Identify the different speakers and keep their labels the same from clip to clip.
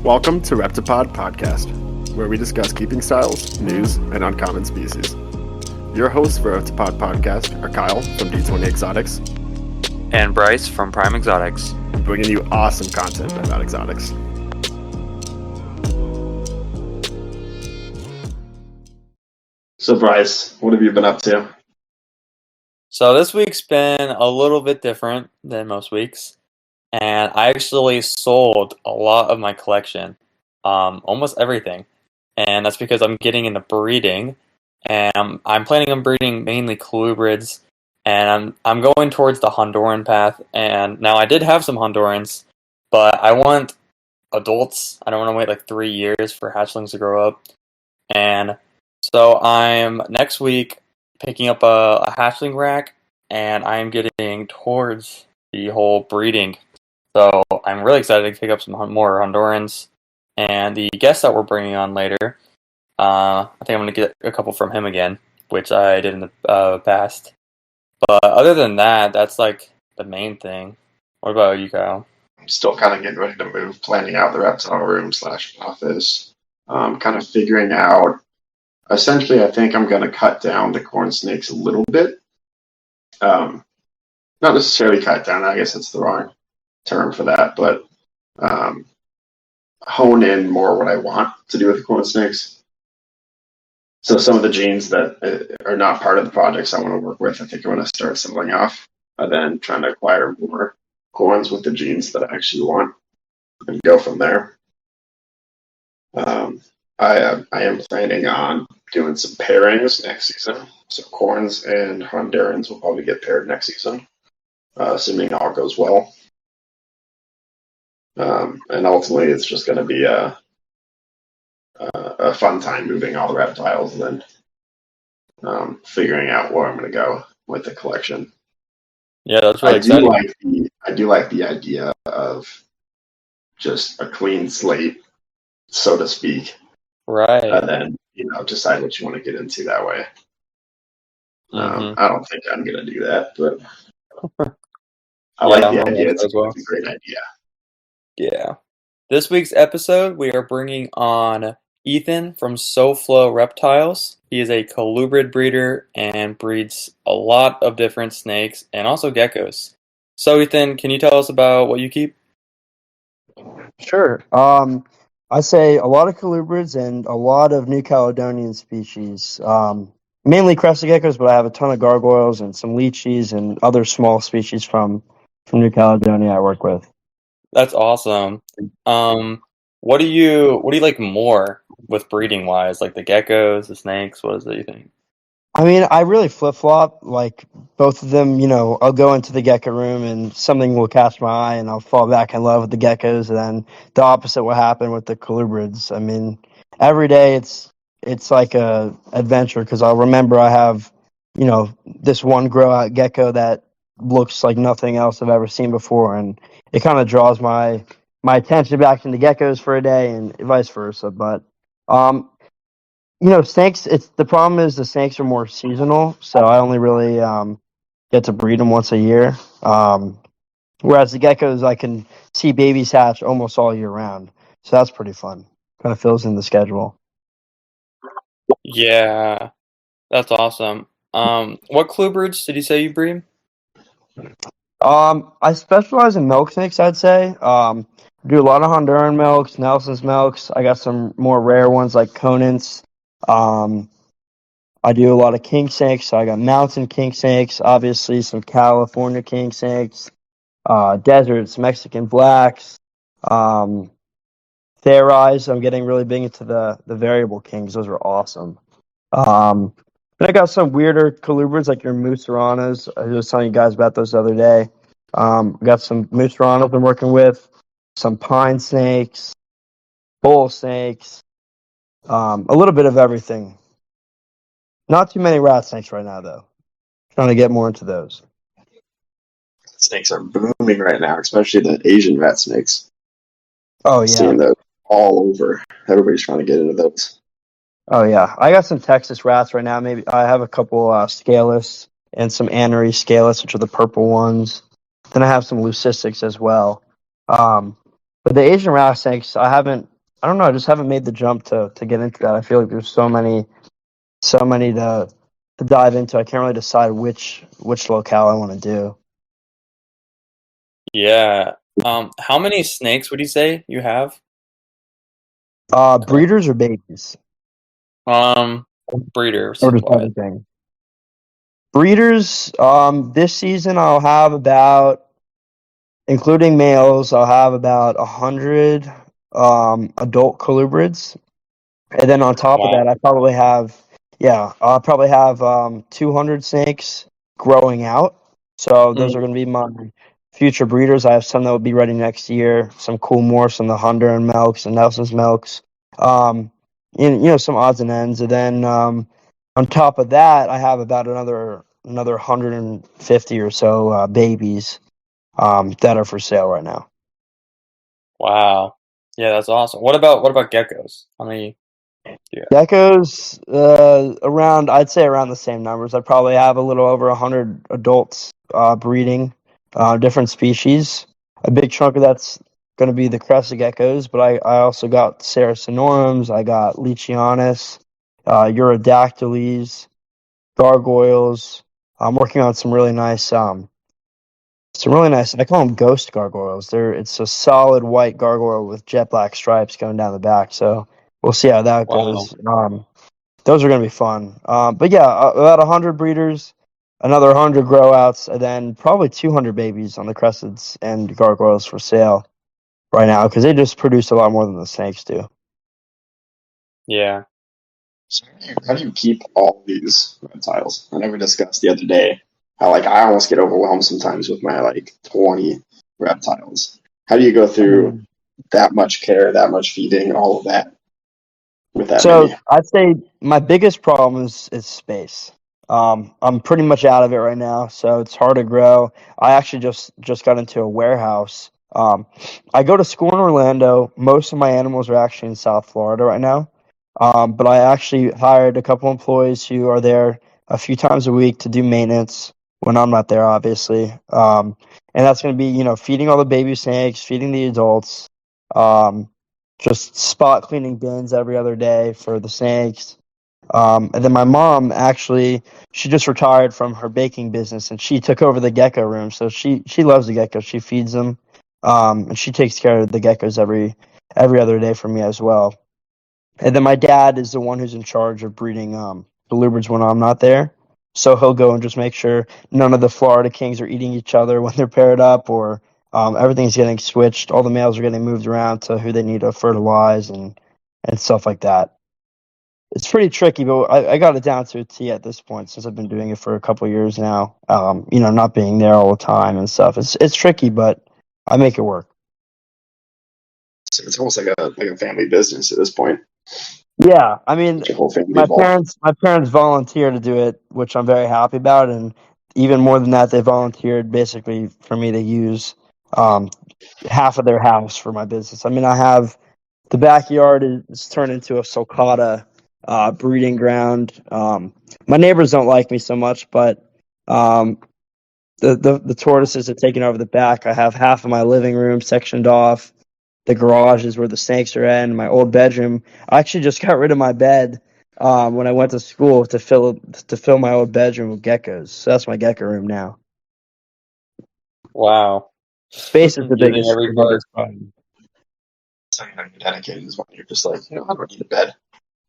Speaker 1: Welcome to Reptipod Podcast, where we discuss keeping styles, news, and uncommon species. Your hosts for Reptipod Podcast are Kyle from D20 Exotics
Speaker 2: and Bryce from Prime Exotics,
Speaker 1: bringing you awesome content about exotics. So Bryce, what have you been up to?
Speaker 2: So this week's been a little bit different than most weeks. And I actually sold a lot of my collection, almost everything, and that's because I'm getting into breeding, and I'm planning on breeding mainly Colubrids, and I'm going towards the Honduran path. And now I did have some Hondurans, but I want adults. I don't want to wait like 3 years for hatchlings to grow up, and so I'm next week picking up a hatchling rack, and I'm getting towards the whole breeding. So I'm really excited to pick up some more Hondurans, and the guest that we're bringing on later, I think I'm going to get a couple from him again, which I did in the past. But other than that, that's like the main thing. What about you, Kyle?
Speaker 1: I'm still kind of getting ready to move, planning out the reptile room / office, kind of figuring out. Essentially, I think I'm going to cut down the corn snakes a little bit. Not necessarily cut down, I guess that's the wrong term for that, but hone in more what I want to do with the corn snakes. So some of the genes that are not part of the projects I want to work with, I think I want to start assembling off, and then trying to acquire more corns with the genes that I actually want and go from there. I am planning on doing some pairings next season. So corns and Hondurans will probably get paired next season, assuming all goes well. And ultimately, it's just going to be a fun time moving all the reptiles and then figuring out where I'm going to go with the collection.
Speaker 2: Yeah, that's really exciting.
Speaker 1: I do like the idea of just a clean slate, so to speak.
Speaker 2: Right.
Speaker 1: And then, decide what you want to get into that way. I don't think I'm going to do that, but I like the idea. It's a great idea.
Speaker 2: Yeah. This week's episode, we are bringing on Ethan from Sofloreptiles. He is a colubrid breeder and breeds a lot of different snakes and also geckos. So, Ethan, can you tell us about what you keep?
Speaker 3: Sure. I say a lot of colubrids and a lot of New Caledonian species. Mainly crested geckos, but I have a ton of gargoyles and some leeches and other small species from New Caledonia I work with.
Speaker 2: That's awesome. What do you like more with breeding wise? Like the geckos, the snakes? What is it you think?
Speaker 3: I mean, I really flip-flop, like both of them, I'll go into the gecko room and something will catch my eye and I'll fall back in love with the geckos, and then the opposite will happen with the colubrids. I mean, every day it's like a adventure, because I'll remember I have, this one grow-out gecko that looks like nothing else I've ever seen before, and it kind of draws my attention back into geckos for a day and vice versa. But snakes, the problem is the snakes are more seasonal, so I only really get to breed them once a year. Whereas the geckos, I can see babies hatch almost all year round. So that's pretty fun. Kind of fills in the schedule.
Speaker 2: Yeah, that's awesome. What colubrids did you say you breed?
Speaker 3: I specialize in milksnakes, I'd say. Do a lot of Honduran milks, Nelson's milks. I got some more rare ones like Conants. I do a lot of king snakes, so I got mountain king snakes, obviously some California king snakes, deserts, Mexican blacks, Theorize. I'm getting really big into the variable kings. Those are awesome. Then I got some weirder colubrids like your Musaranas. I was telling you guys about those the other day. Got some Musaranas I'm working with, some pine snakes, bull snakes, a little bit of everything. Not too many rat snakes right now, though. Trying to get more into those.
Speaker 1: Snakes are booming right now, especially the Asian rat snakes.
Speaker 3: Oh, yeah.
Speaker 1: Seeing those all over. Everybody's trying to get into those.
Speaker 3: Oh, yeah. I got some Texas rats right now. Maybe I have a couple scalus and some Anery scalus, which are the purple ones. Then I have some leucistics as well. But But the Asian rattlesnakes, I don't know, I just haven't made the jump to get into that. I feel like there's so many to dive into. I can't really decide which locale I want to do.
Speaker 2: Yeah. How many snakes would you say you have?
Speaker 3: Breeders or babies?
Speaker 2: Breeders
Speaker 3: Or just
Speaker 2: wise.
Speaker 3: everything? Breeders, this season I'll have about, including males, I'll have about 100 adult colubrids. And then on top of
Speaker 2: Wow.
Speaker 3: that, I'll probably have 200 snakes growing out. So those are
Speaker 2: Mm,
Speaker 3: going to be my future breeders. I have some that will be ready next year. Some cool morphs, some the Hunter and Milks and Nelson's Milks. Um, some odds and ends. And then on top of that, I have about another 150 or so babies that are for sale right now.
Speaker 2: wow. Yeah, that's awesome. What about geckos? How many do you have?
Speaker 3: Geckos, I'd say around the same numbers. I probably have a little over 100 adults breeding different species. A big chunk of that's going to be the crested geckos, but I also got Saracinorums, I got Leachianus, Eurodactyles, gargoyles. I'm working on some really nice. I call them ghost gargoyles. It's a solid white gargoyle with jet black stripes going down the back. So we'll see how that
Speaker 2: Wow.
Speaker 3: goes. Those are going to be fun. But yeah, about 100 breeders, another 100 grow outs, and then probably 200 babies on the cresteds and gargoyles for sale right now because they just produce a lot more than the snakes do.
Speaker 2: Yeah.
Speaker 1: So how do you keep all these reptiles? I know we discussed the other day how like I almost get overwhelmed sometimes with my like 20 reptiles. How do you go through that much care, that much feeding, and all of that with that
Speaker 3: So
Speaker 1: many?
Speaker 3: I'd say my biggest problem is space. I'm pretty much out of it right now, so it's hard to grow. I actually just got into a warehouse. I go to school in Orlando. Most of my animals are actually in South Florida right now. But I actually hired a couple employees who are there a few times a week to do maintenance when I'm not there, obviously. And that's going to be, feeding all the baby snakes, feeding the adults. Um, just spot cleaning bins every other day for the snakes. And then my mom actually, she just retired from her baking business and she took over the gecko room. So she loves the geckos. She feeds them, and she takes care of the geckos every other day for me as well. And then my dad is the one who's in charge of breeding Colubrids when I'm not there. So he'll go and just make sure none of the Florida Kings are eating each other when they're paired up, or everything's getting switched. All the males are getting moved around to who they need to fertilize and stuff like that. It's pretty tricky, but I got it down to a T at this point since I've been doing it for a couple years now. Not being there all the time and stuff. It's tricky, but I make it work.
Speaker 1: So it's almost like a family business at this point.
Speaker 3: Yeah, I mean,
Speaker 1: Get your whole family involved.
Speaker 3: my parents volunteer to do it, which I'm very happy about, and even more than that, they volunteered basically for me to use um, half of their house for my business. I mean, I have the backyard is turned into a sulcata breeding ground. My neighbors don't like me so much, but um, the tortoises have taken over the back. I have half of my living room sectioned off. The garage is where the snakes are in. My old bedroom. I actually just got rid of my bed when I went to school to fill my old bedroom with geckos. So that's my gecko room now.
Speaker 2: Wow.
Speaker 3: Space is
Speaker 2: Using every
Speaker 3: the
Speaker 2: part.
Speaker 3: biggest problem.
Speaker 1: So you're dedicated is when you're just like, I don't need a bed.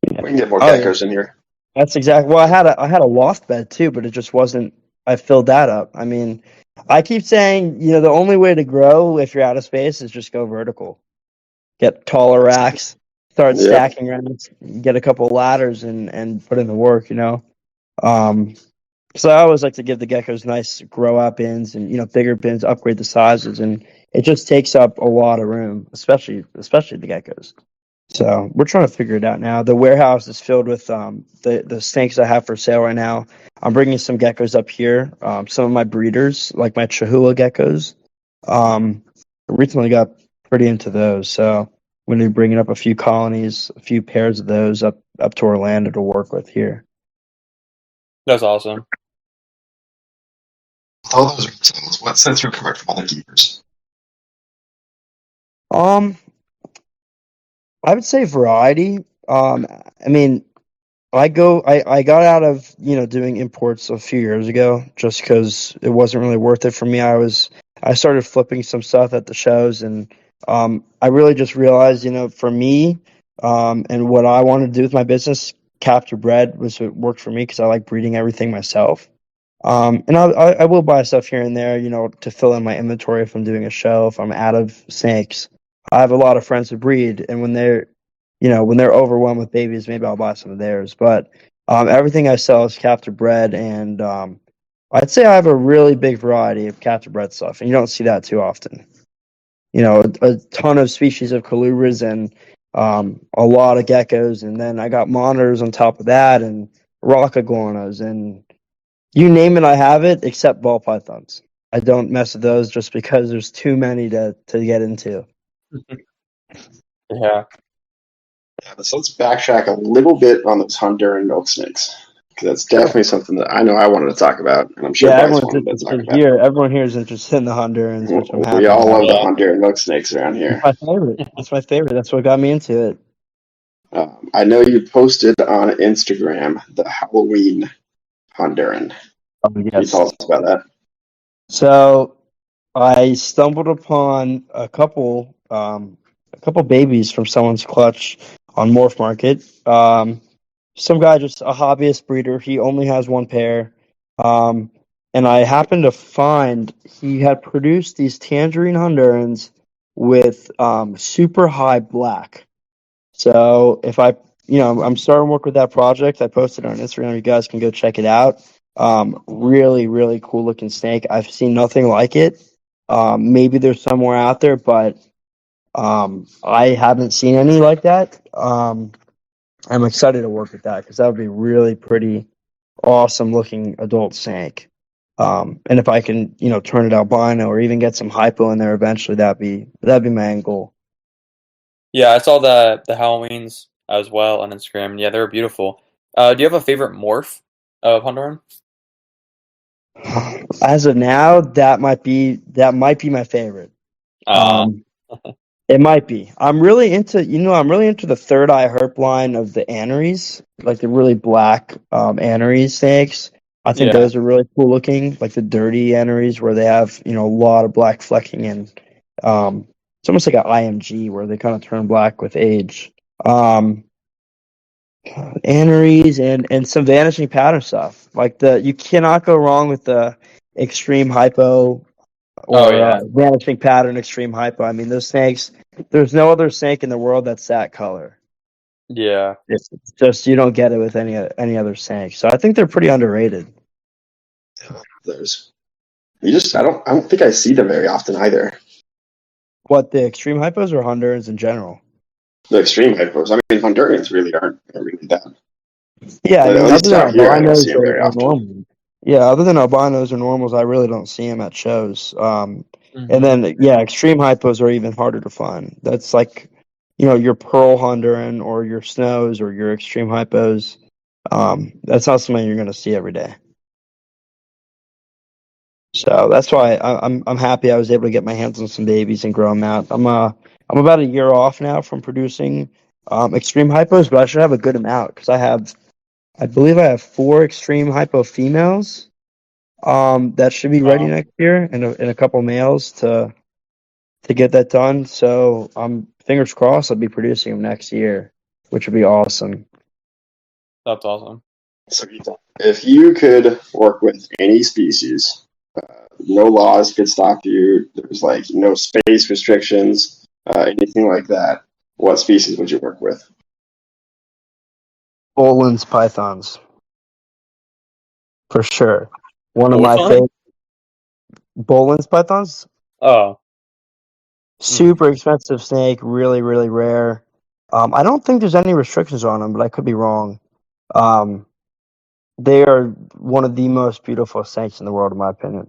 Speaker 1: We can get more
Speaker 3: Oh yeah,
Speaker 1: geckos in here.
Speaker 3: that's exactly. Well, I had a loft bed too, but it just wasn't. I filled that up. I mean, I keep saying, the only way to grow if you're out of space is just go vertical. Get taller racks, start
Speaker 1: Yeah.
Speaker 3: stacking racks, get a couple ladders, and put in the work. Um, so I always like to give the geckos nice grow out bins and bigger bins, upgrade the sizes, and it just takes up a lot of room, especially the geckos. So we're trying to figure it out now. The warehouse is filled with the snakes I have for sale right now. I'm bringing some geckos up here. Some of my breeders, like my Chihuahua geckos, I recently got pretty into those. So I'm going to be bringing up a few colonies, a few pairs of those up to Orlando to work with here.
Speaker 2: That's awesome.
Speaker 1: With all those reptiles, what sets you apart from other keepers?
Speaker 3: Um, I would say variety. I mean, I got out of, doing imports a few years ago just because it wasn't really worth it for me. I started flipping some stuff at the shows, and I really just realized, for me, and what I wanted to do with my business, capture bred was what worked for me because I like breeding everything myself. And I will buy stuff here and there, to fill in my inventory if I'm doing a show, if I'm out of snakes. I have a lot of friends who breed, and when they're overwhelmed with babies, maybe I'll buy some of theirs. But everything I sell is captive bred, and I'd say I have a really big variety of captive bred stuff, and you don't see that too often. A ton of species of colubrids and a lot of geckos, and then I got monitors on top of that, and rock iguanas, and you name it, I have it, except ball pythons. I don't mess with those just because there's too many to get into.
Speaker 2: Yeah.
Speaker 1: Yeah, so let's backtrack a little bit on those Honduran milk snakes, because that's definitely something that I know I wanted to talk about, and I'm sure
Speaker 3: Yeah,
Speaker 1: Bryce
Speaker 3: everyone's
Speaker 1: wanted to talk
Speaker 3: interested
Speaker 1: about.
Speaker 3: here. Everyone here is interested in the Hondurans, which I'm
Speaker 1: We
Speaker 3: happy
Speaker 1: all
Speaker 3: about.
Speaker 1: love the
Speaker 2: Yeah.
Speaker 1: Honduran milk snakes around
Speaker 3: It's
Speaker 1: here.
Speaker 3: my favorite. It's my favorite. That's what got me into it.
Speaker 1: I know you posted on Instagram the Halloween Honduran.
Speaker 3: Oh,
Speaker 1: Can you
Speaker 3: yes.
Speaker 1: tell us about that?
Speaker 3: So I stumbled upon a couple babies from someone's clutch on MorphMarket. Some guy, just a hobbyist breeder. He only has one pair. Um, and I happened to find he had produced these tangerine Hondurans with super high black. So if I'm starting to work with that project. I posted it on Instagram. You guys can go check it out. Really, really cool looking snake. I've seen nothing like it. Maybe there's somewhere out there, but I haven't seen any like that. I'm excited to work with that because that would be really pretty awesome looking adult snake. And if I can, turn it albino or even get some hypo in there eventually, that'd be my end goal.
Speaker 2: Yeah, I saw the Halloweens as well on Instagram. Yeah, they were beautiful. Do you have a favorite morph of Honduran?
Speaker 3: As of now, that might be my favorite.
Speaker 2: Uh,
Speaker 3: Um, it might be. I'm really into the third eye herp line of the anneries, like the really black anneries snakes. I think
Speaker 2: yeah,
Speaker 3: those are really cool looking, like the dirty anneries where they have a lot of black flecking and it's almost like an IMG where they kind of turn black with age. Um, Anneries and some vanishing pattern stuff. Like you cannot go wrong with the extreme hypo
Speaker 2: oh
Speaker 3: or
Speaker 2: yeah,
Speaker 3: vanishing pattern extreme hypo. I mean, those snakes. There's no other snake in the world that's that color.
Speaker 2: yeah,
Speaker 3: It's just you don't get it with any other snake. So I think they're pretty underrated.
Speaker 1: There's I don't think I see them very often either.
Speaker 3: What, the extreme hypos or Hondurans in general?
Speaker 1: The extreme hypos. I mean, Hondurans really aren't really that.
Speaker 3: Yeah, I
Speaker 1: At
Speaker 3: mean, other
Speaker 1: least
Speaker 3: than
Speaker 1: out here, I don't see
Speaker 3: albinos
Speaker 1: them very
Speaker 3: or
Speaker 1: often.
Speaker 3: normals. Yeah, other than albinos or normals, I really don't see them at shows. And
Speaker 2: hmm
Speaker 3: then, yeah, extreme hypos are even harder to find. That's like, your pearl Honduran or your snows or your extreme hypos. That's not something you're going to see every day. So that's why I'm happy I was able to get my hands on some babies and grow them out. I'm about a year off now from producing extreme hypos, but I should have a good amount because I believe I have 4 extreme hypo females. That should be ready next year, and a couple males to get that done. So fingers crossed I'll be producing them next year, which would be awesome.
Speaker 2: that's awesome.
Speaker 1: So if you could work with any species, no laws could stop you. There's like no space restrictions, anything like that. What species would you work with?
Speaker 3: Bolin's pythons for sure. One of
Speaker 2: Which
Speaker 3: my
Speaker 2: one?
Speaker 3: favorite Bolin's pythons.
Speaker 2: Oh,
Speaker 3: Super expensive snake, really, really rare. I don't think there's any restrictions on them, but I could be wrong. Um, they are one of the most beautiful snakes in the world, in my opinion.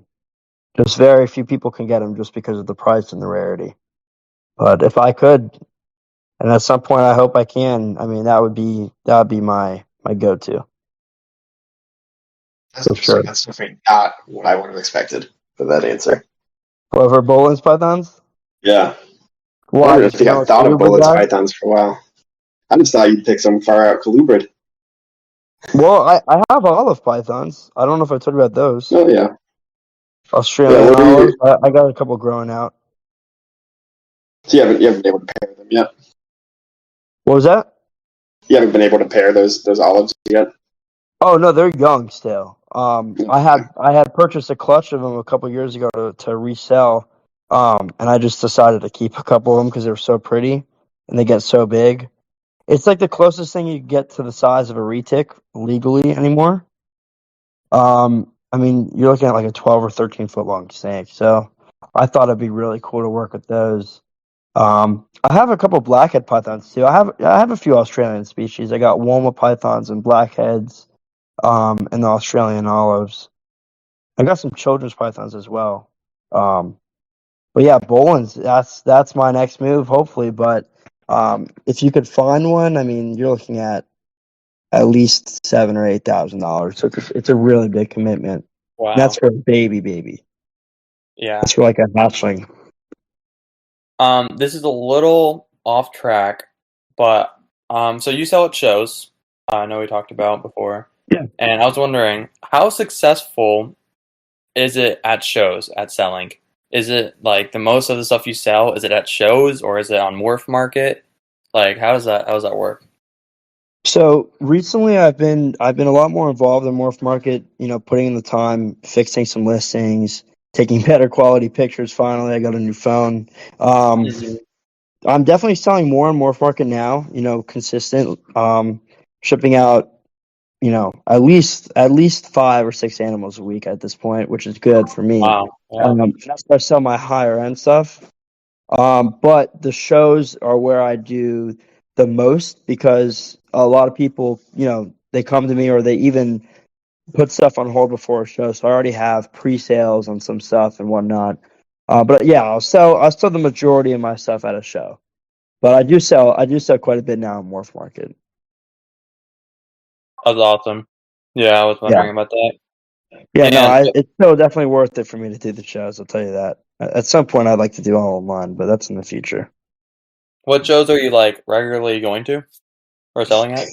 Speaker 3: Just very few people can get them just because of the price and the rarity. But if I could, and at some point I hope I can, I mean that would be my go-to
Speaker 1: That's
Speaker 3: for
Speaker 1: interesting.
Speaker 3: sure.
Speaker 1: That's definitely not what I would have expected for that answer.
Speaker 3: Whoever Bolin's pythons.
Speaker 1: Yeah. I
Speaker 3: Why?
Speaker 1: don't
Speaker 3: Just
Speaker 1: think
Speaker 3: no
Speaker 1: I've thought of
Speaker 3: Colubrid
Speaker 1: bullets
Speaker 3: guy?
Speaker 1: pythons for a while. I just thought you'd pick some far out colubrid.
Speaker 3: Well, I have olive pythons. I don't know if I told you about those.
Speaker 1: Oh yeah, yeah.
Speaker 3: Australian
Speaker 1: What are
Speaker 3: olives.
Speaker 1: you?
Speaker 3: I got a couple growing out.
Speaker 1: So you haven't been able to pair them yet.
Speaker 3: What was that?
Speaker 1: You haven't been able to pair those olives yet.
Speaker 3: Oh no, they're young still.
Speaker 1: No.
Speaker 3: I had purchased a clutch of them a couple years ago to resell, and I just decided to keep a couple of them because they're so pretty and they get so big. It's like the closest thing you get to the size of a retic legally anymore. I mean, you're looking at like a 12 or 13 foot long snake. So I thought it'd be really cool to work with those. I have a couple blackhead pythons too. I have a few Australian species. I got Woma pythons and blackheads, and the Australian olives. I got some children's pythons as well. Um, but yeah, Bolin's that's my next move, hopefully. But if you could find one, I mean, you're looking at least $7,000 or $8,000. So it's a really big commitment. And that's
Speaker 2: Wow.
Speaker 3: for a baby.
Speaker 2: Yeah.
Speaker 3: That's for like a hatchling.
Speaker 2: This is a little off track, but so you sell at shows. I know we talked about before.
Speaker 3: Yeah.
Speaker 2: And I was wondering, how successful is it at shows at selling? Is it like the most of the stuff you sell? Is it at shows or is it on MorphMarket? Like, how does that work?
Speaker 3: So recently, I've been a lot more involved in Morph Market. You know, putting in the time, fixing some listings, taking better quality pictures. Finally, I got a new phone. Um,
Speaker 2: Mhm.
Speaker 3: I'm definitely selling more on Morph Market now. You know, consistent. Shipping out. You know, at least 5 or 6 animals a week at this point, which is good for me.
Speaker 2: Wow. Yeah.
Speaker 3: That's where I sell my higher end stuff. But the shows are where I do the most because a lot of people, you know, they come to me or they even put stuff on hold before a show. So I already have pre-sales on some stuff and whatnot. But yeah, I'll sell the majority of my stuff at a show. But I do sell quite a bit now in Morph Market.
Speaker 2: That was awesome. Yeah, I was
Speaker 3: Yeah.
Speaker 2: wondering about that.
Speaker 3: Yeah, no,
Speaker 2: And
Speaker 3: it's still definitely worth it for me to do the shows. I'll tell you that. At some point, I'd like to do all online, but that's in the future.
Speaker 2: what shows are you like regularly going to or selling at?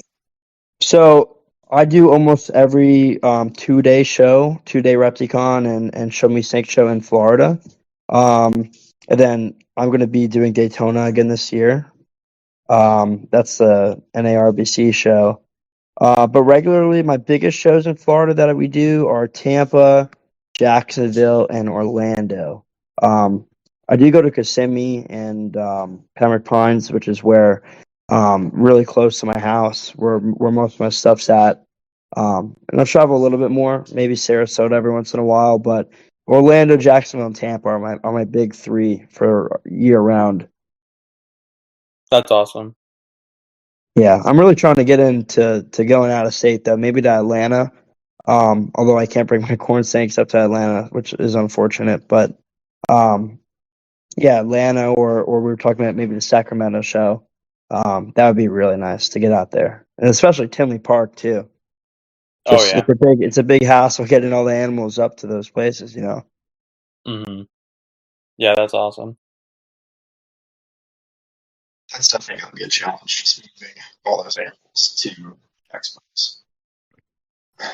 Speaker 3: So I do almost every 2 day show, 2 day Repticon and Show Me Snake show in Florida. And then I'm going to be doing Daytona again this year. That's the NARBC show. But regularly, my biggest shows in Florida that we do are Tampa, Jacksonville, and Orlando. Um, I do go to Kissimmee and Pembroke Pines, which is where really close to my house, where most of my stuff's at. And I travel a little bit more, maybe Sarasota every once in a while, but Orlando, Jacksonville, and Tampa are my big three for year round.
Speaker 2: That's awesome.
Speaker 3: Yeah, I'm really trying to get into going out of state though, maybe to Atlanta. Although I can't bring my corn snakes up to Atlanta, which is unfortunate. But um, yeah, Atlanta or we were talking about maybe the Sacramento show. That would be really nice to get out there, and especially Tinley Park too.
Speaker 2: Oh
Speaker 3: Just
Speaker 2: yeah.
Speaker 3: it's a big hassle getting all the animals up to those places, you know.
Speaker 2: Hmm. Yeah, that's awesome.
Speaker 1: That's definitely gonna be a challenge, just moving all those animals to expos.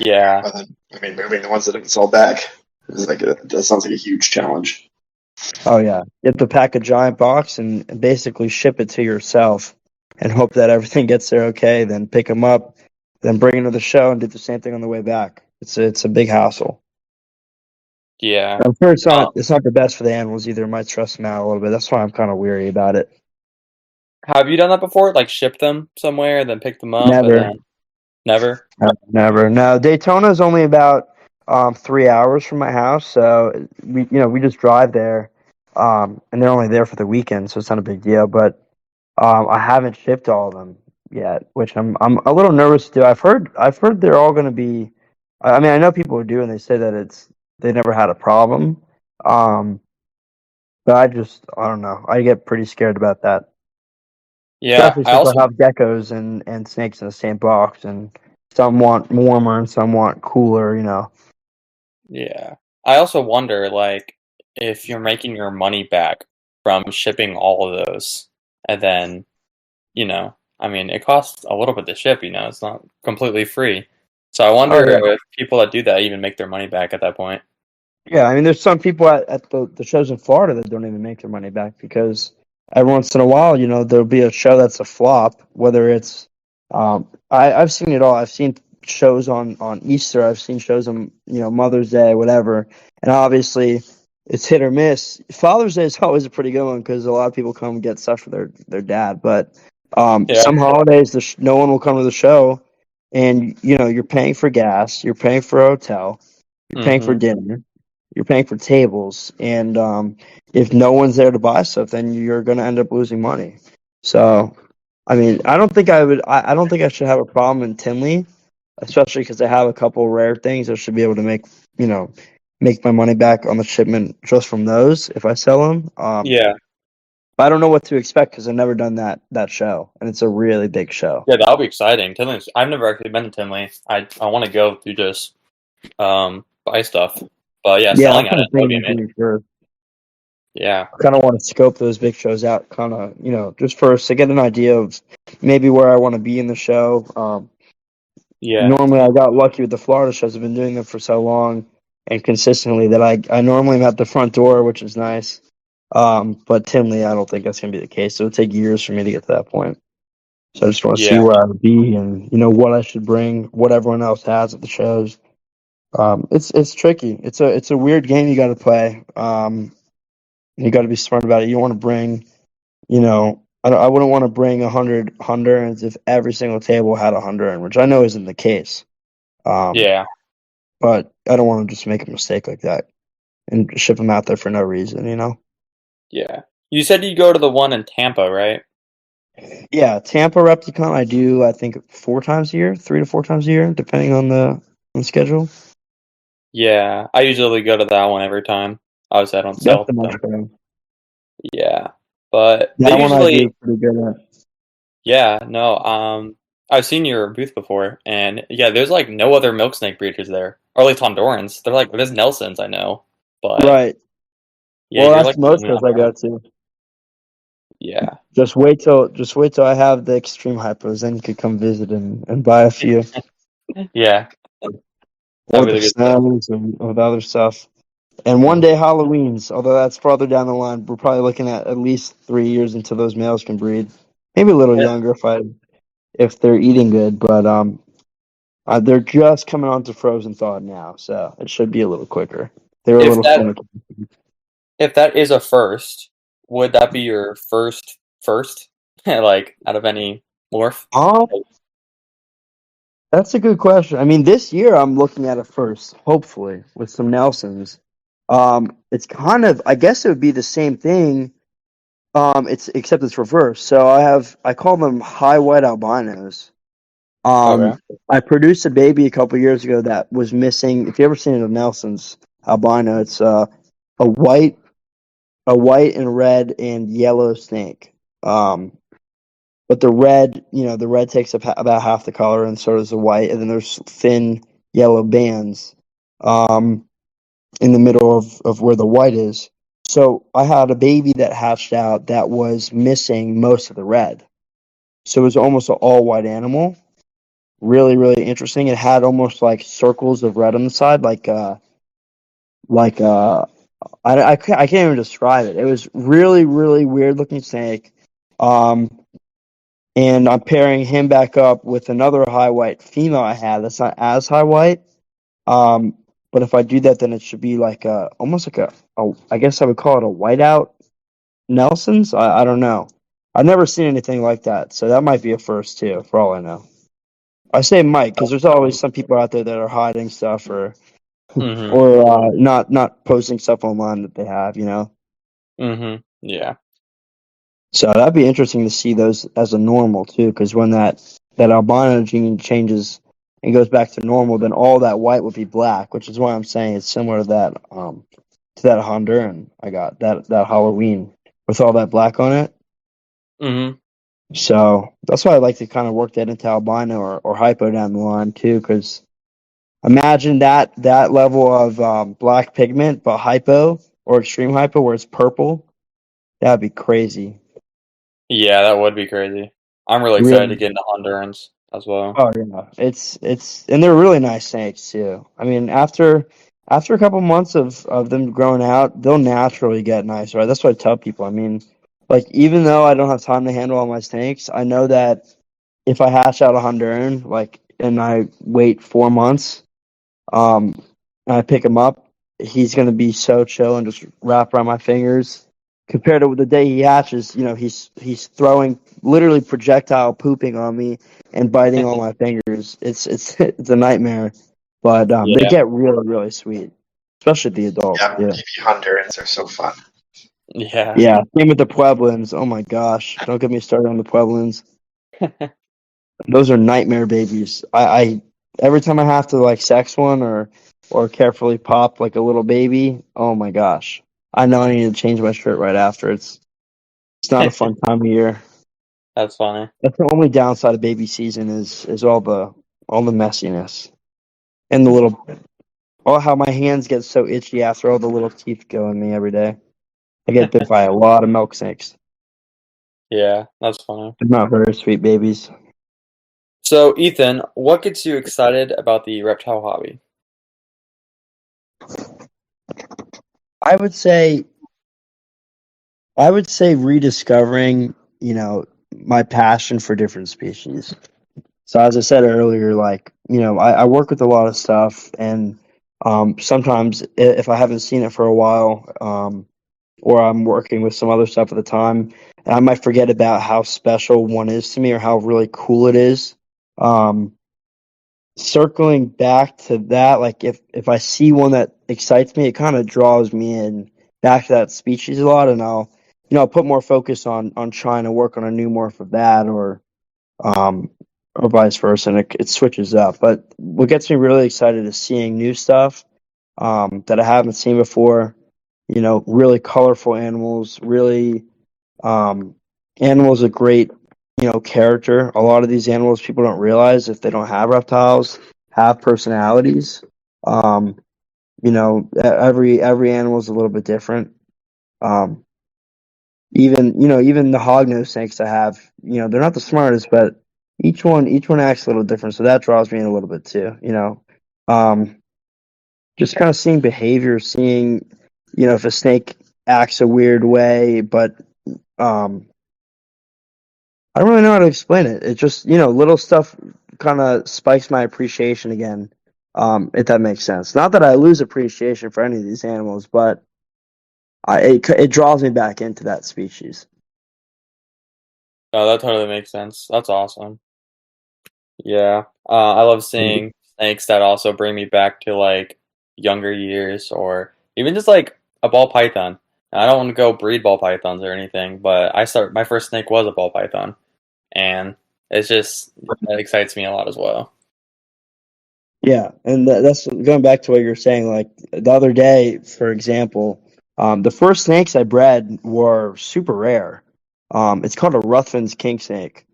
Speaker 2: Yeah.
Speaker 1: But then, I mean, moving the ones that didn't sell back is that sounds like a huge challenge.
Speaker 3: Oh yeah, you have to pack a giant box and basically ship it to yourself, and hope that everything gets there okay. Then pick them up, then bring them to the show and do the same thing on the way back. It's a big hassle.
Speaker 2: Yeah.
Speaker 3: I'm sure it's
Speaker 2: Um,
Speaker 3: not it's not the best for the animals either. It might stress them out a little bit. That's why I'm kind of weary about it.
Speaker 2: have you done that before? Like ship them somewhere, then pick them up, and
Speaker 3: Never,
Speaker 2: then never?
Speaker 3: never. No, Daytona is only about 3 hours from my house, so we just drive there, and they're only there for the weekend, so it's not a big deal. But I haven't shipped all of them yet, which I'm a little nervous to do. I've heard they're all going to be. I mean, I know people who do, and they say that they never had a problem. Um, but I don't know. I get pretty scared about that.
Speaker 2: Yeah.
Speaker 3: Especially
Speaker 2: I
Speaker 3: since
Speaker 2: also
Speaker 3: I have geckos and snakes in the same box, and some want warmer and some want cooler. You know.
Speaker 2: yeah. I also wonder like if you're making your money back from shipping all of those. And then, I mean, it costs a little bit to ship, it's not completely free. So I
Speaker 3: Oh
Speaker 2: wonder
Speaker 3: yeah.
Speaker 2: if people that do that even make their money back at that point.
Speaker 3: Yeah, I mean, there's some people at the shows in Florida that don't even make their money back because every once in a while, there'll be a show that's a flop. Whether it's, I've seen it all. I've seen shows on Easter. I've seen shows on Mother's Day, whatever. And obviously, it's hit or miss. Father's Day is always a pretty good one because a lot of people come and get stuff for their dad. But
Speaker 2: Yeah.
Speaker 3: some holidays, no one will come to the show, and you're paying for gas, you're paying for a hotel, you're paying for dinner. You're paying for tables, and if no one's there to buy stuff, then you're going to end up losing money. So, I mean, I don't think I would. I don't think I should have a problem in Tinley, especially because I have a couple rare things. I should be able to make my money back on the shipment just from those if I sell them.
Speaker 2: Yeah.
Speaker 3: But I don't know what to expect because I've never done that show, and it's a really big show.
Speaker 2: Yeah, that'll be exciting. Tinley's, I've never actually been to Tinley. I want to go to just buy stuff. But yeah,
Speaker 3: Yeah,
Speaker 2: selling
Speaker 3: I'm
Speaker 2: at
Speaker 3: kind
Speaker 2: it,
Speaker 3: of
Speaker 2: that would be
Speaker 3: thinking
Speaker 2: amazing.
Speaker 3: for
Speaker 2: Yeah.
Speaker 3: I kind of want to scope those big shows out, kind of, just first to get an idea of maybe where I want to be in the show.
Speaker 2: Yeah.
Speaker 3: Normally, I got lucky with the Florida shows. I've been doing them for so long and consistently that I normally am at the front door, which is nice. But Tinley, I don't think that's going to be the case. It'll take years for me to get to that point. So I just want to see
Speaker 2: Yeah.
Speaker 3: where I would be and what I should bring, what everyone else has at the shows. It's tricky. It's a weird game you got to play. You got to be smart about it. You don't want to bring, I wouldn't want to bring 100 Hondurans if every single table had a Honduran, which I know isn't the case.
Speaker 2: Yeah.
Speaker 3: But I don't want to just make a mistake like that and ship them out there for no reason.
Speaker 2: Yeah. You said you go to the one in Tampa, right?
Speaker 3: Yeah, Tampa Repticon I do I think 4 times a year, 3 to 4 times a year, depending on the schedule.
Speaker 2: Yeah. I usually go to that one every time. Obviously, I don't
Speaker 3: That's
Speaker 2: sell
Speaker 3: the most
Speaker 2: them.
Speaker 3: fun.
Speaker 2: Yeah. But they
Speaker 3: That one I
Speaker 2: usually,
Speaker 3: do pretty good at.
Speaker 2: yeah, no, I've seen your booth before, and yeah, there's like no other milk snake breeders there, or at least Hondurans. They're like, there's Nelsons, I know, but
Speaker 3: Right.
Speaker 2: yeah,
Speaker 3: Well,
Speaker 2: you're
Speaker 3: that's
Speaker 2: like the
Speaker 3: most
Speaker 2: only
Speaker 3: shows I go
Speaker 2: Honduran.
Speaker 3: to.
Speaker 2: Yeah.
Speaker 3: Just wait till I have the extreme hypos, then you could come visit and buy a few.
Speaker 2: Yeah.
Speaker 3: Or
Speaker 2: That'd be
Speaker 3: the
Speaker 2: the good stuff.
Speaker 3: snags or the other stuff. And one
Speaker 2: Mhm.
Speaker 3: day Halloween's, although that's farther down the line, we're probably looking at least 3 years until those males can breed. Maybe a little
Speaker 2: Yeah.
Speaker 3: younger if they're eating good, but they're just coming onto frozen thawed now, so it should be a little quicker. They were a
Speaker 2: If
Speaker 3: little
Speaker 2: that
Speaker 3: finicky.
Speaker 2: if that is a first, would that be your first, like out of any morph?
Speaker 3: Um, that's a good question. I mean, this year I'm looking at a first, hopefully, with some Nelsons. It's kind of, I guess it would be the same thing. It's except it's reversed. So I call them high white albinos.
Speaker 2: Okay.
Speaker 3: I produced a baby a couple years ago that was missing. If you ever seen it of Nelson's albino, it's a white, a white and red and yellow snake. But the red takes up about half the color, and so does the white. And then there's thin yellow bands in the middle of where the white is. So I had a baby that hatched out that was missing most of the red. So it was almost an all white animal. Really, really interesting. It had almost like circles of red on the side, like I can't even describe it. It was really, really weird looking snake. Um, and I'm pairing him back up with another high white female I had that's not as high white. Um, but if I do that, then it should be like almost like I guess I would call it a whiteout Nelson's. I don't know. I've never seen anything like that, so that might be a first too, for all I know. I say might because there's always some people out there that are hiding stuff or
Speaker 2: Mhm.
Speaker 3: or not posting stuff online that they have.
Speaker 2: Mhm. Yeah.
Speaker 3: So that'd be interesting to see those as a normal too, because when that albino gene changes and goes back to normal, then all that white would be black, which is why I'm saying it's similar to that Honduran I got that Halloween with all that black on it.
Speaker 2: Mhm.
Speaker 3: So that's why I like to kind of work that into albino or hypo down the line too, because imagine that level of black pigment, but hypo or extreme hypo where it's purple. That'd be crazy.
Speaker 2: Yeah, that would be crazy. I'm really excited to
Speaker 3: Really.
Speaker 2: get into Hondurans as well.
Speaker 3: Oh yeah, it's and they're really nice snakes too. I mean, after a couple months of them growing out, they'll naturally get nice, right? That's what I tell people. I mean, like even though I don't have time to handle all my snakes, I know that if I hatch out a Honduran, like, and I wait 4 months, um, and I pick him up, he's gonna be so chill and just wrap around my fingers. Compared to the day he hatches, he's throwing literally projectile pooping on me and biting all my fingers. It's a nightmare, but they
Speaker 2: Yeah,
Speaker 3: get really really sweet, especially the adults.
Speaker 1: Yeah,
Speaker 3: Yeah,
Speaker 1: baby Hondurans are so fun.
Speaker 2: yeah.
Speaker 3: yeah. Same with the Pueblans. Oh my gosh, don't get me started on the Pueblans. Those are nightmare babies. I every time I have to like sex one or carefully pop like a little baby, oh my gosh. I know I need to change my shirt right after. It's not a fun time of year.
Speaker 2: That's funny.
Speaker 3: That's the only downside of baby season is all the messiness and the little how my hands get so itchy after all the little teeth go in me every day. I get bit by a lot of milk snakes.
Speaker 2: Yeah, that's funny.
Speaker 3: They're not very sweet babies.
Speaker 2: So, Ethan, what gets you excited about the reptile hobby?
Speaker 3: I would say I would say rediscovering, my passion for different species. So as I said earlier, like, I work with a lot of stuff and sometimes if I haven't seen it for a while, or I'm working with some other stuff at the time, and I might forget about how special one is to me or how really cool it is. Um, Circling back to that, like if I see one that excites me, it kind of draws me in back to that species a lot, and I'll put more focus on trying to work on a new morph of that, um, or vice versa, and it switches up. But what gets me really excited is seeing new stuff that I haven't seen before. Really colorful animals, really animals with great, character. A lot of these animals people don't realize if they don't have reptiles have personalities. Um, every animal is a little bit different. Um, even the hognose snakes I have, they're not the smartest, but each one acts a little different, so that draws me in a little bit too. Um, just kind of seeing behavior, seeing if a snake acts a weird way, but um, I don't really know how to explain it. It just, little stuff kind of spikes my appreciation again, if that makes sense. Not that I lose appreciation for any of these animals, but it draws me back into that species.
Speaker 2: No, that totally makes sense. That's awesome. Yeah, I love seeing snakes that also bring me back to like younger years, or even just like a ball python. I don't want to go breed ball pythons or anything, but my first snake was a ball python, and it excites me a lot as well.
Speaker 3: Yeah, and that's going back to what you were saying. Like the other day, for example, the first snakes I bred were super rare. It's called a Ruthven's king snake.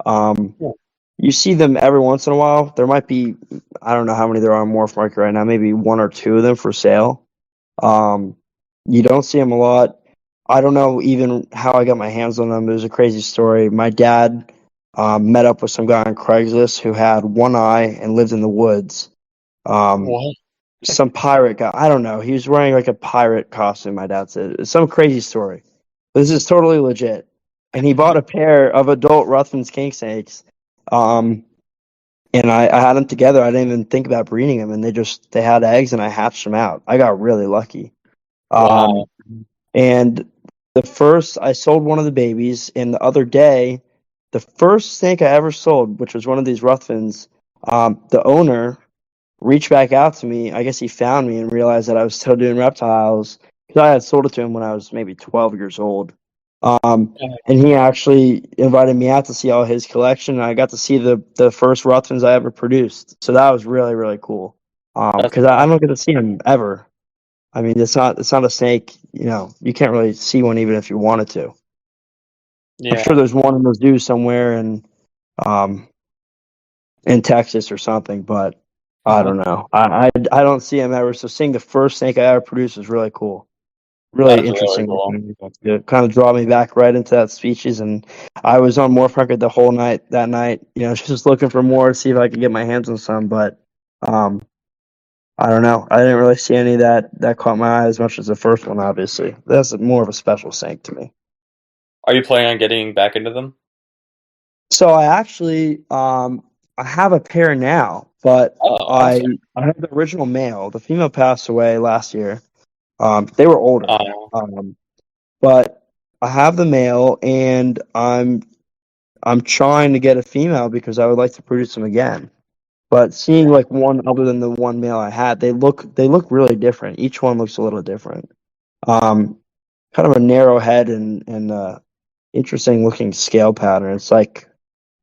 Speaker 3: Um,
Speaker 2: Yeah.
Speaker 3: you see them every once in a while. There might be, I don't know how many there are on MorphMarket right now, maybe one or two of them for sale. Um, you don't see them a lot. I don't know even how I got my hands on them. It was a crazy story. My dad met up with some guy on Craigslist who had one eye and lived in the woods. Um,
Speaker 2: What?
Speaker 3: some pirate guy. I don't know. He was wearing like a pirate costume. My dad said it's some crazy story. This is totally legit. And he bought a pair of adult Ruthven's king snakes. Um, and I had them together. I didn't even think about breeding them, and they had eggs, and I hatched them out. I got really lucky. Um,
Speaker 2: Wow.
Speaker 3: and the first I sold one of the babies, and the other day, the first snake I ever sold, which was one of these Ruthvens, the owner reached back out to me. I guess he found me and realized that I was still doing reptiles because I had sold it to him when I was maybe 12 years old. And he actually invited me out to see all his collection. And I got to see the first Ruthvens I ever produced. So that was really, really cool.
Speaker 2: That's
Speaker 3: Because I don't get to see him ever. I mean, it's not a snake. You can't really see one even if you wanted to. I'm sure
Speaker 2: yeah.
Speaker 3: there's one in those zoos somewhere um, in Texas or something, but I don't know. I don't see him ever. So seeing the first snake I ever produced was really cool. Really
Speaker 2: That is really
Speaker 3: interesting.
Speaker 2: cool.
Speaker 3: It kind of draw me back right into that species, and I was on MorphMarket the whole night that night. Just looking for more to see if I could get my hands on some, but um, I don't know. I didn't really see any that caught my eye as much as the first one. Obviously, that's more of a special snake to me.
Speaker 2: Are you planning on getting back into them?
Speaker 3: So I actually I have a pair now, but
Speaker 2: Oh,
Speaker 3: I
Speaker 2: awesome.
Speaker 3: I have the original male. The female passed away last year. They were older.
Speaker 2: Oh,
Speaker 3: But I have the male, and I'm trying to get a female because I would like to produce them again. But seeing like one other than the one male I had, they look really different. Each one looks a little different. Um, Kind of a narrow head and interesting looking scale pattern. It's like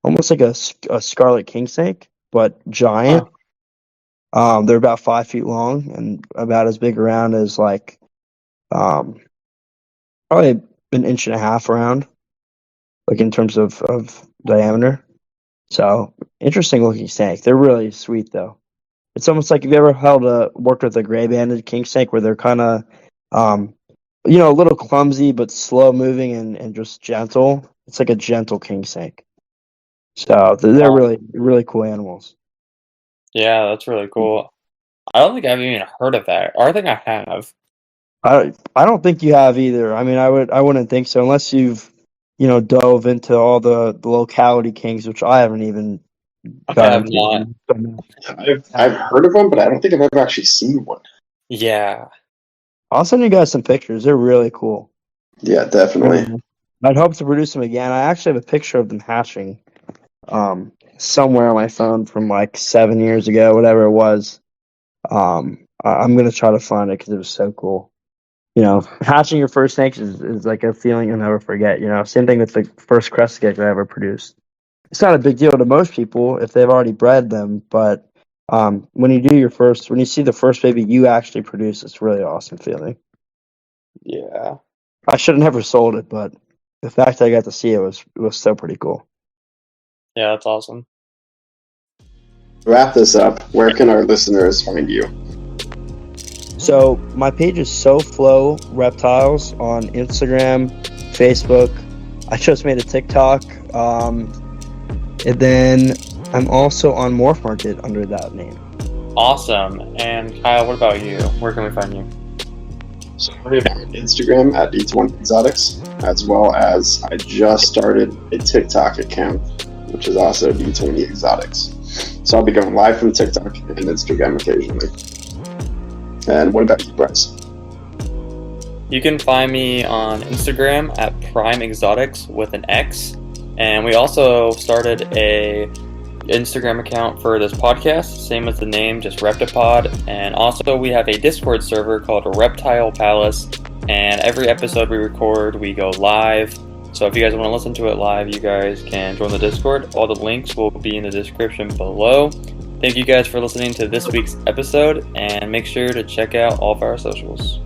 Speaker 3: almost like a scarlet king snake, but
Speaker 2: huh.
Speaker 3: giant. They're about 5 feet long and about as big around as like um, probably an inch and a half around, like in terms of diameter. So interesting looking snake. They're really sweet though. It's almost like, have you ever worked with a gray banded king snake where they're kind of um, a little clumsy but slow moving and just gentle. It's like a gentle king snake. So they're
Speaker 2: Oh,
Speaker 3: really really cool animals.
Speaker 2: yeah, that's really cool. I don't think I've even heard of that. Or I think I have.
Speaker 3: I don't think you have either. I mean, I wouldn't think so unless you've dove into all the locality kings, which I haven't even
Speaker 2: I
Speaker 3: got
Speaker 2: have not.
Speaker 3: into.
Speaker 1: I've heard of them, but I don't think I've ever actually seen one.
Speaker 2: Yeah.
Speaker 3: I'll send you guys some pictures. They're really cool.
Speaker 1: Yeah, definitely.
Speaker 3: I'd hope to produce them again. I actually have a picture of them hatching somewhere on my phone from like 7 years ago, whatever it was. I'm gonna try to find it because it was so cool. Hatching your first snake is like a feeling you'll never forget. Same thing with the first crested gecko I ever produced. It's not a big deal to most people if they've already bred them, but when you see the first baby you actually produce, it's a really awesome feeling.
Speaker 2: Yeah.
Speaker 3: I should have never sold it, but the fact that I got to see it was so pretty cool.
Speaker 2: Yeah, that's awesome.
Speaker 1: To wrap this up, where can our listeners find you?
Speaker 3: So my page is Sofloreptiles on Instagram, Facebook. I just made a TikTok, and then I'm also on MorphMarket under that name.
Speaker 2: Awesome. And Kyle, what about you? Where can we find you?
Speaker 1: So I'm on Instagram at D20 Exotics, as well as I just started a TikTok account, which is also D20 Exotics. So I'll be going live from TikTok and Instagram occasionally. And what about you, Bryce?
Speaker 2: You can find me on Instagram at Prime Exotics with an X. And we also started a Instagram account for this podcast, same as the name, just Reptipod. And also we have a Discord server called Reptile Palace. And every episode we record, we go live. So if you guys want to listen to it live, you guys can join the Discord. All the links will be in the description below. Thank you guys for listening to this week's episode, and make sure to check out all of our socials.